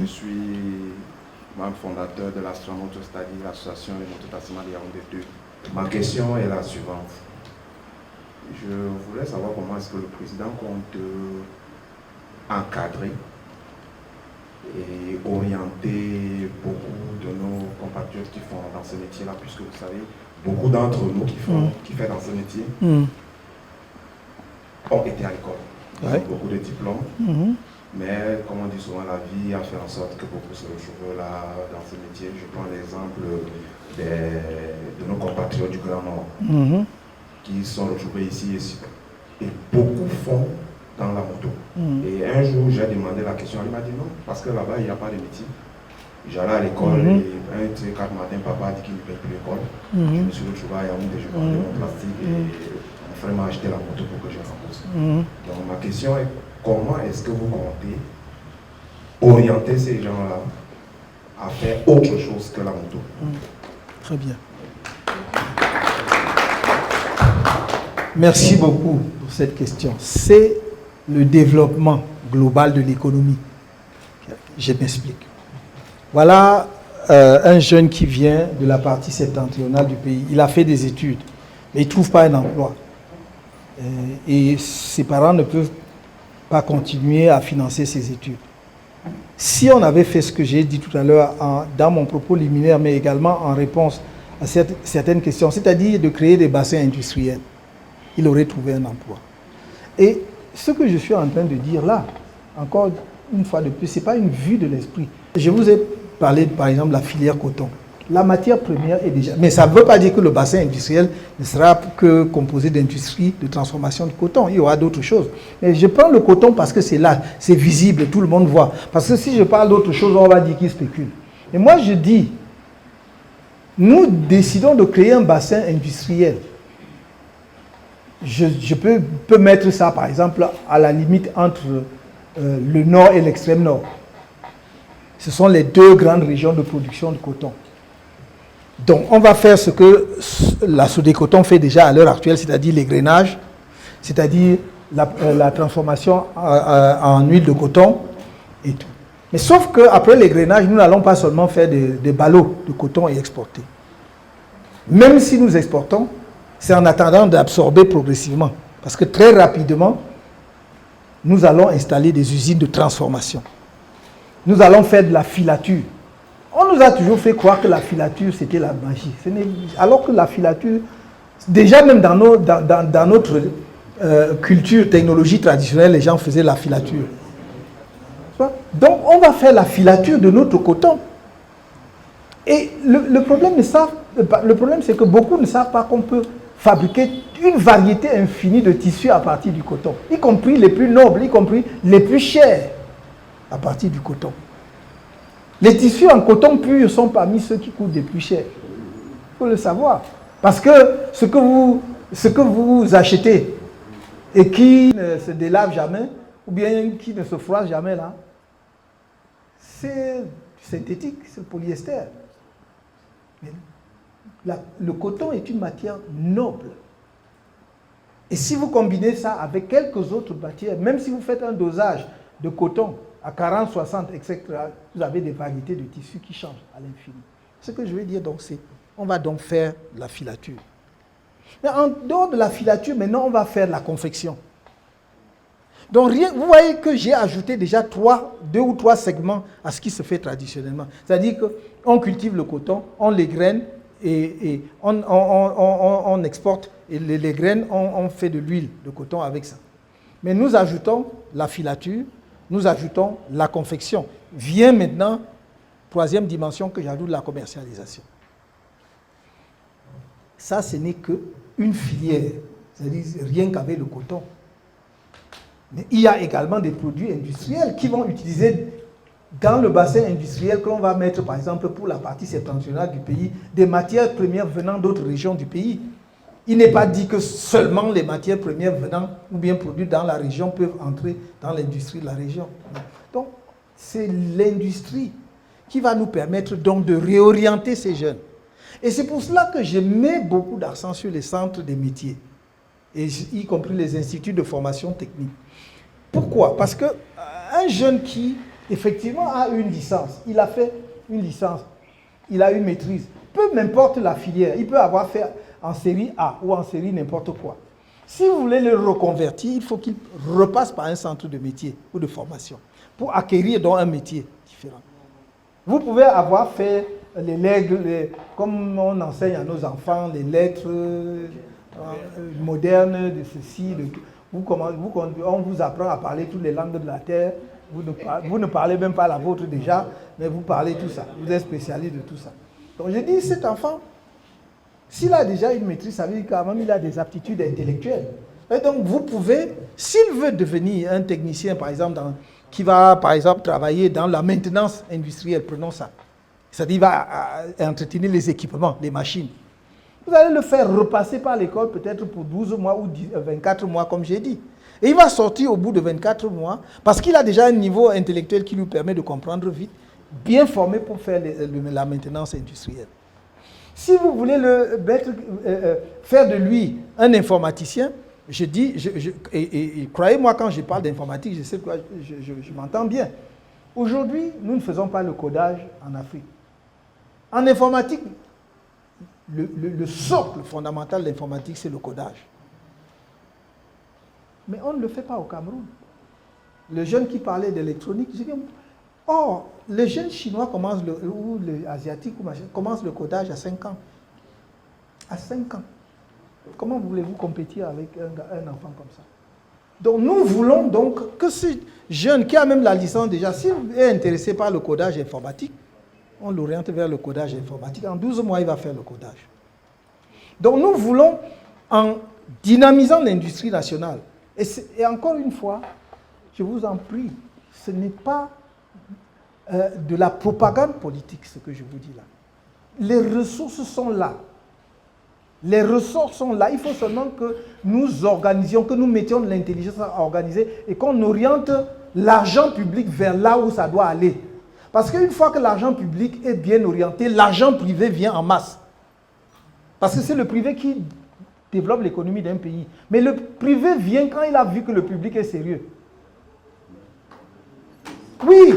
suis membre fondateur de l'Astra Motor Study, l'association des mototaximans de Yaoundé 2. Ma question est la suivante. Je voulais savoir comment est-ce que le président compte encadrer et orienter beaucoup de nos compatriotes qui font dans ce métier-là, puisque vous savez, beaucoup d'entre nous qui font dans ce métier ont été à l'école. Ils ont beaucoup de diplômes, mais comme on dit souvent, la vie a fait en sorte que beaucoup se retrouvent là dans ce métier. Je prends l'exemple de nos compatriotes du Grand Nord qui sont retrouvés ici et beaucoup font dans la moto. Et un jour, j'ai demandé la question, il m'a dit non, parce que là-bas, il n'y a pas de métier. J'allais à l'école et un de ces 4 matins, papa a dit qu'il ne paye plus l'école. Je me suis retrouvé à Yaoundé, je vendais mon plastique et mon frère m'a acheté la moto pour que je rembourse. Donc ma question est, comment est-ce que vous comptez orienter ces gens-là à faire autre chose que la moto? Très bien. Merci beaucoup pour cette question. C'est le développement global de l'économie. Je m'explique. Voilà un jeune qui vient de la partie septentrionale du pays. Il a fait des études, mais il ne trouve pas un emploi. Et ses parents ne peuvent pas continuer à financer ses études. Si on avait fait ce que j'ai dit tout à l'heure dans mon propos liminaire, mais également en réponse à certaines questions, c'est-à-dire de créer des bassins industriels, il aurait trouvé un emploi. Et ce que je suis en train de dire là, encore une fois de plus, ce n'est pas une vue de l'esprit. Je vous ai parlé, par exemple, de la filière coton. La matière première est déjà... Mais ça ne veut pas dire que le bassin industriel ne sera que composé d'industries de transformation du coton. Il y aura d'autres choses. Mais je prends le coton parce que c'est là, c'est visible, tout le monde voit. Parce que si je parle d'autre chose, on va dire qu'il spécule. Et moi, je dis, nous décidons de créer un bassin industriel. Je peux mettre ça, par exemple, à la limite entre le nord et l'extrême nord. Ce sont les 2 grandes régions de production de coton. Donc, on va faire ce que la Sodécoton fait déjà à l'heure actuelle, c'est-à-dire l'égrainage, c'est-à-dire la transformation en huile de coton et tout. Mais sauf qu'après l'égrainage, nous n'allons pas seulement faire des ballots de coton et exporter. Même si nous exportons, c'est en attendant d'absorber progressivement. Parce que très rapidement, nous allons installer des usines de transformation. Nous allons faire de la filature. On nous a toujours fait croire que la filature, c'était la magie. Alors que la filature, déjà même dans notre culture, technologie traditionnelle, les gens faisaient la filature. Donc, on va faire la filature de notre coton. Et le problème, c'est que beaucoup ne savent pas qu'on peut fabriquer une variété infinie de tissus à partir du coton, y compris les plus nobles, y compris les plus chers à partir du coton. Les tissus en coton pur sont parmi ceux qui coûtent les plus chers. Il faut le savoir. Parce que ce que vous achetez et qui ne se délave jamais, ou bien qui ne se froisse jamais là, c'est synthétique, c'est le polyester. Mais le coton est une matière noble. Et si vous combinez ça avec quelques autres matières, même si vous faites un dosage de coton à 40, 60, etc., vous avez des variétés de tissus qui changent à l'infini. Ce que je veux dire, donc, c'est on va donc faire de la filature. Mais en dehors de la filature, maintenant, on va faire de la confection. Donc, vous voyez que j'ai ajouté déjà 2 ou 3 segments à ce qui se fait traditionnellement. C'est-à-dire qu'on cultive le coton, on les graine et on exporte. Et les graines, on fait de l'huile de coton avec ça. Mais nous ajoutons la filature, nous ajoutons la confection. Vient maintenant, 3e dimension que j'ajoute, la commercialisation. Ça, ce n'est qu'une filière, c'est-à-dire rien qu'avec le coton. Mais il y a également des produits industriels qui vont utiliser dans le bassin industriel que l'on va mettre, par exemple, pour la partie septentrionale du pays, des matières premières venant d'autres régions du pays. Il n'est pas dit que seulement les matières premières venant ou bien produites dans la région peuvent entrer dans l'industrie de la région. Donc, c'est l'industrie qui va nous permettre donc de réorienter ces jeunes. Et c'est pour cela que je mets beaucoup d'accent sur les centres des métiers, y compris les instituts de formation technique. Pourquoi? Parce qu'un jeune qui effectivement a une licence, il a fait une licence, il a une maîtrise, peu m'importe la filière, il peut avoir fait en série A ou en série n'importe quoi. Si vous voulez le reconvertir, il faut qu'il repasse par un centre de métier ou de formation pour acquérir donc un métier différent. Vous pouvez avoir fait les lettres, comme on enseigne à nos enfants, les lettres modernes de ceci, de tout. On vous apprend à parler toutes les langues de la terre. Vous ne parlez même pas la vôtre déjà, mais vous parlez tout ça. Vous êtes spécialiste de tout ça. Donc je dis, cet enfant, s'il a déjà une maîtrise, ça veut dire quand même qu'il a des aptitudes intellectuelles. Et donc vous pouvez, s'il veut devenir un technicien, par exemple, qui va, par exemple, travailler dans la maintenance industrielle, prenons ça. C'est-à-dire qu'il va entretenir les équipements, les machines. Vous allez le faire repasser par l'école peut-être pour 12 mois ou 24 mois, comme j'ai dit. Et il va sortir au bout de 24 mois parce qu'il a déjà un niveau intellectuel qui lui permet de comprendre vite, bien formé pour faire la maintenance industrielle. Si vous voulez faire de lui un informaticien, je dis, et croyez-moi, quand je parle d'informatique, je sais quoi, je m'entends bien. Aujourd'hui, nous ne faisons pas le codage en Afrique. En informatique, le socle fondamental de l'informatique, c'est le codage. Mais on ne le fait pas au Cameroun. Le jeune qui parlait d'électronique, je dis, oh, les jeunes chinois commencent ou les asiatiques commencent le codage à 5 ans. À 5 ans. Comment voulez-vous compétir avec un enfant comme ça? Donc nous voulons donc que ce jeune qui a même la licence déjà, s'il est intéressé par le codage informatique, on l'oriente vers le codage informatique. En 12 mois, il va faire le codage. Donc nous voulons, en dynamisant l'industrie nationale, et encore une fois, je vous en prie, ce n'est pas de la propagande politique, ce que je vous dis là. Les ressources sont là. Les ressources sont là. Il faut seulement que nous organisions, que nous mettions de l'intelligence à organiser et qu'on oriente l'argent public vers là où ça doit aller. Parce qu'une fois que l'argent public est bien orienté, l'argent privé vient en masse. Parce que c'est le privé qui développe l'économie d'un pays. Mais le privé vient quand il a vu que le public est sérieux. Oui,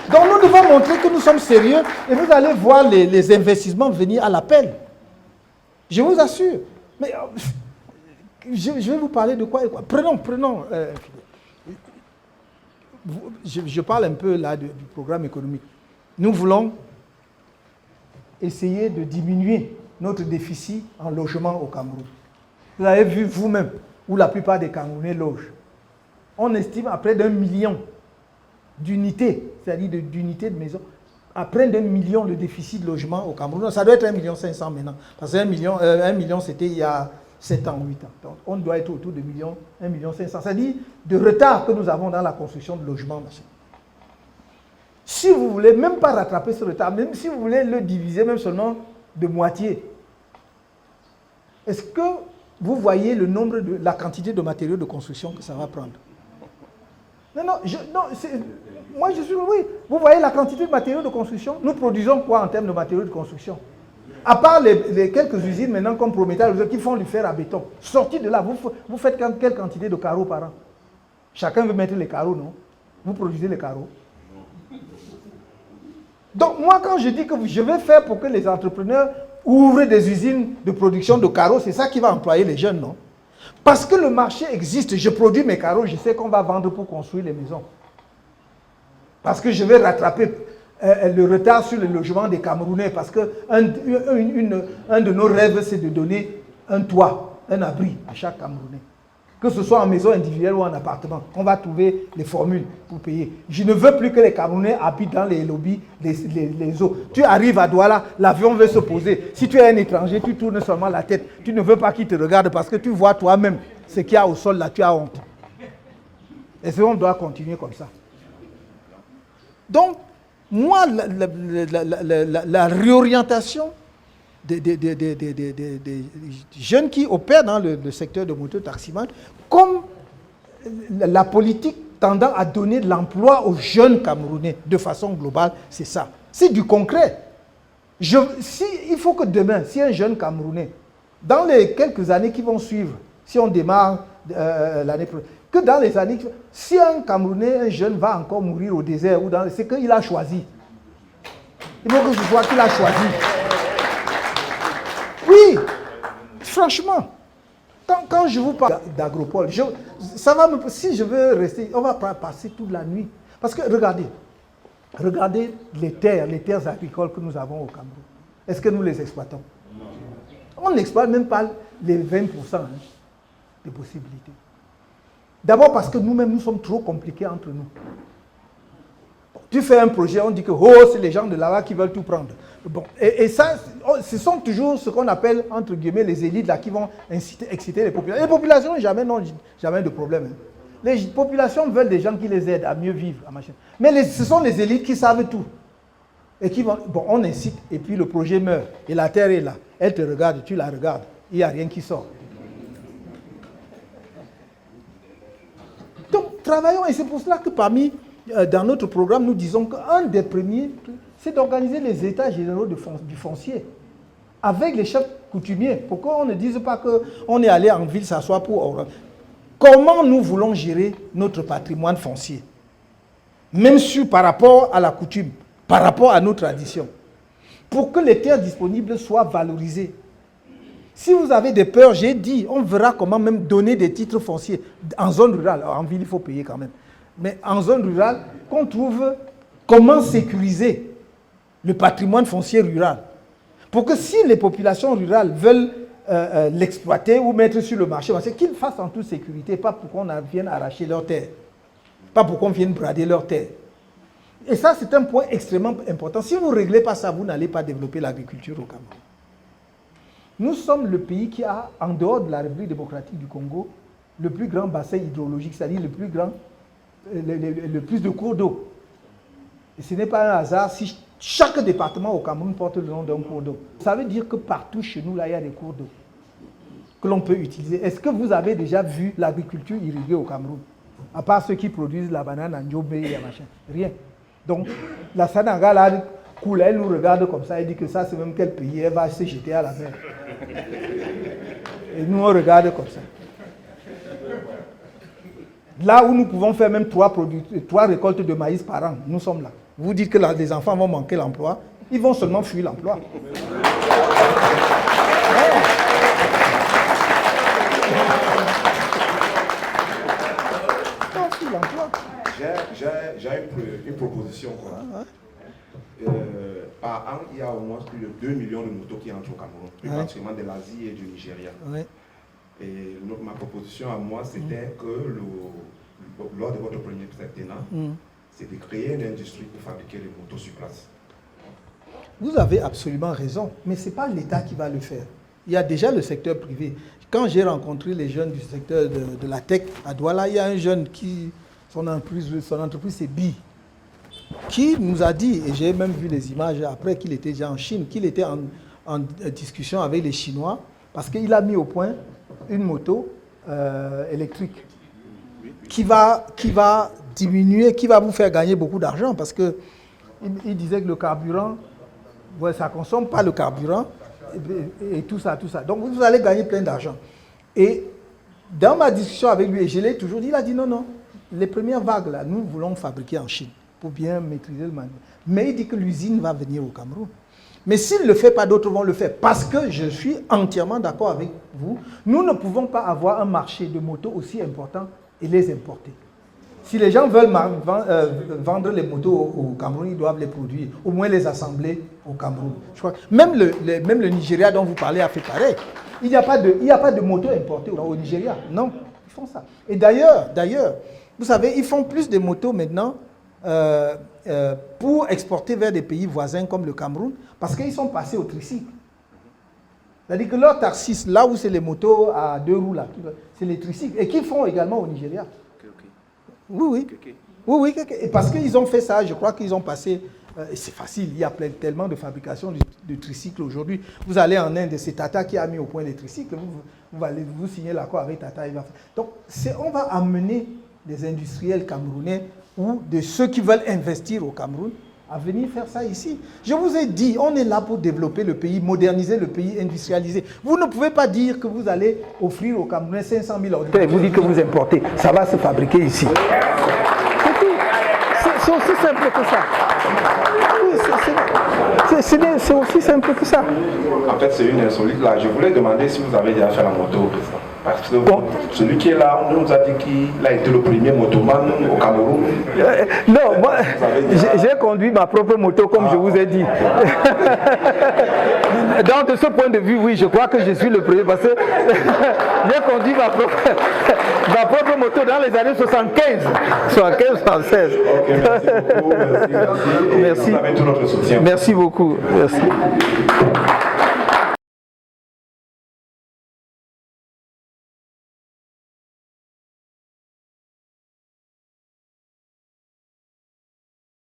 donc nous devons montrer que nous sommes sérieux et vous allez voir les investissements venir à l'appel. Je vous assure. Mais je vais vous parler de quoi et quoi. Prenons. Je parle un peu là du programme économique. Nous voulons essayer de diminuer notre déficit en logement au Cameroun. Vous avez vu vous-même où la plupart des Camerounais logent. On estime à près d'1 million d'unités, c'est-à-dire d'unités de maisons, à près d'1 million le déficit de logement au Cameroun. Ça doit être 1,5 million maintenant. Parce que 1 million c'était il y a 7 ans, 8 ans. Donc on doit être autour de 1,5 million. C'est-à-dire de retard que nous avons dans la construction de logements. Si vous voulez même pas rattraper ce retard, même si vous voulez le diviser même seulement de moitié, est-ce que vous voyez la quantité de matériaux de construction que ça va prendre? Moi je suis, oui, vous voyez la quantité de matériaux de construction? Nous produisons quoi en termes de matériaux de construction? À part les quelques usines maintenant comme Prométhée qui font du fer à béton. Sortis de là, vous faites quelle quantité de carreaux par an? Chacun veut mettre les carreaux, non? Vous produisez les carreaux. Donc moi quand je dis que je vais faire pour que les entrepreneurs ouvrent des usines de production de carreaux, c'est ça qui va employer les jeunes, non? Parce que le marché existe, je produis mes carreaux, je sais qu'on va vendre pour construire les maisons. Parce que je vais rattraper le retard sur le logement des Camerounais, parce que un de nos rêves, c'est de donner un toit, un abri à chaque Camerounais. Que ce soit en maison individuelle ou en appartement, on va trouver les formules pour payer. Je ne veux plus que les Camerounais habitent dans les lobbies, les eaux. Tu arrives à Douala, l'avion veut se poser. Si tu es un étranger, tu tournes seulement la tête. Tu ne veux pas qu'il te regarde parce que tu vois toi-même ce qu'il y a au sol là, tu as honte. Et on doit continuer comme ça. Donc, moi, la réorientation des jeunes qui opèrent dans le secteur de moto-taximan, comme la politique tendant à donner de l'emploi aux jeunes Camerounais de façon globale, c'est ça. C'est du concret. Il faut que demain, si un jeune Camerounais, dans les quelques années qui vont suivre, si on démarre l'année prochaine, que dans les années... Si un Camerounais, un jeune, va encore mourir au désert, ou c'est qu'il a choisi. Il faut que ce soit qu'il a choisi. Oui, franchement. Quand je vous parle d'agropole, si je veux rester, on va passer toute la nuit. Parce que regardez les terres agricoles que nous avons au Cameroun. Est-ce que nous les exploitons? On n'exploite même pas les 20% des possibilités. D'abord parce que nous-mêmes, nous sommes trop compliqués entre nous. Tu fais un projet, on dit que c'est les gens de là-bas qui veulent tout prendre. Bon, et ça, ce sont toujours ce qu'on appelle, entre guillemets, les élites là, qui vont exciter les populations. Les populations, jamais de problème. Les populations veulent des gens qui les aident à mieux vivre. Mais ce sont les élites qui savent tout. Et qui vont, on incite, et puis le projet meurt. Et la terre est là. Elle te regarde, tu la regardes. Il n'y a rien qui sort. Donc, travaillons. Et c'est pour cela que dans notre programme, nous disons qu'un des premiers, c'est d'organiser les états généraux du foncier avec les chefs coutumiers. Pourquoi on ne dise pas qu'on est allé en ville s'asseoir pour... Comment nous voulons gérer notre patrimoine foncier? Même par rapport à la coutume, par rapport à nos traditions. Pour que les terres disponibles soient valorisées. Si vous avez des peurs, j'ai dit, on verra comment même donner des titres fonciers en zone rurale. Alors, en ville, il faut payer quand même. Mais en zone rurale, qu'on trouve comment sécuriser le patrimoine foncier rural. Pour que si les populations rurales veulent l'exploiter ou mettre sur le marché, c'est qu'ils fassent en toute sécurité, pas pour qu'on vienne arracher leurs terres, pas pour qu'on vienne brader leurs terres. Et ça, c'est un point extrêmement important. Si vous ne réglez pas ça, vous n'allez pas développer l'agriculture au Cameroun. Nous sommes le pays qui a, en dehors de la République démocratique du Congo, le plus grand bassin hydrologique, c'est-à-dire le plus de cours d'eau. Et ce n'est pas un hasard si chaque département au Cameroun porte le nom d'un cours d'eau. Ça veut dire que partout chez nous, là, il y a des cours d'eau que l'on peut utiliser. Est-ce que vous avez déjà vu l'agriculture irriguée au Cameroun? À part ceux qui produisent la banane en Ndiobé et machin. Rien. Donc, la Sanaga, là, coule, elle nous regarde comme ça, elle dit que ça, c'est même quel pays, elle va se jeter à la mer. Et nous, on regarde comme ça. Là où nous pouvons faire même 3 récoltes de maïs par an, nous sommes là. Vous dites que les enfants vont manquer l'emploi, ils vont seulement fuir l'emploi. J'ai une proposition. Par an, il y a au moins plus de 2 millions de motos qui entrent au Cameroun, plus particulièrement de l'Asie et du Nigeria. Et ma proposition à moi, c'était que lors de votre premier septennat, c'est de créer une industrie pour fabriquer les motos sur place. Vous avez absolument raison, mais ce n'est pas l'État qui va le faire. Il y a déjà le secteur privé. Quand j'ai rencontré les jeunes du secteur de la tech à Douala, il y a un jeune son entreprise c'est BI, qui nous a dit, et j'ai même vu les images après qu'il était déjà en Chine, qu'il était en discussion avec les Chinois, parce qu'il a mis au point une moto électrique qui va diminuer, qui va vous faire gagner beaucoup d'argent, parce que il disait que le carburant, ça ne consomme pas le carburant, et tout ça. Donc vous allez gagner plein d'argent. Et dans ma discussion avec lui, et je l'ai toujours dit, il a dit non, les premières vagues, là, nous voulons fabriquer en Chine pour bien maîtriser le manuel. Mais il dit que l'usine va venir au Cameroun. Mais s'il ne le fait pas, d'autres vont le faire. Parce que je suis entièrement d'accord avec vous, nous ne pouvons pas avoir un marché de motos aussi important et les importer. Si les gens veulent vendre les motos au Cameroun, ils doivent les produire, au moins les assembler au Cameroun. Je crois que même le Nigeria dont vous parlez a fait pareil. Il n'y a pas de motos importées au Nigeria. Non, ils font ça. Et d'ailleurs, vous savez, ils font plus de motos maintenant pour exporter vers des pays voisins comme le Cameroun, parce qu'ils sont passés au tricycle. C'est-à-dire que leur taxis, là où c'est les motos à 2 roues, c'est les tricycles, et qu'ils font également au Nigeria. Oui. Et parce qu'ils ont fait ça, je crois qu'ils ont passé... c'est facile, il y a tellement de fabrication de tricycles aujourd'hui. Vous allez en Inde, c'est Tata qui a mis au point les tricycles. Vous signez l'accord avec Tata. Donc, on va amener des industriels camerounais ou de ceux qui veulent investir au Cameroun à venir faire ça ici. Je vous ai dit, on est là pour développer le pays, moderniser le pays, industrialiser. Vous ne pouvez pas dire que vous allez offrir aux Camerounais 500 000 ordinateurs et vous dites que vous importez. Ça va se fabriquer ici. C'est tout. C'est aussi simple que ça. C'est aussi simple que ça. En fait, c'est une insolite là. Je voulais demander si vous avez déjà fait la moto. Parce que celui qui est là, on nous a dit qu'il a été le premier motoman au Cameroun. Non, moi, j'ai conduit ma propre moto, comme je vous ai dit. Donc, de ce point de vue, oui, je crois que je suis le premier, parce que j'ai conduit ma propre moto dans les années 75, 76. Ok, merci beaucoup. Merci. Merci. Vous avez tout notre soutien. Merci beaucoup. Merci.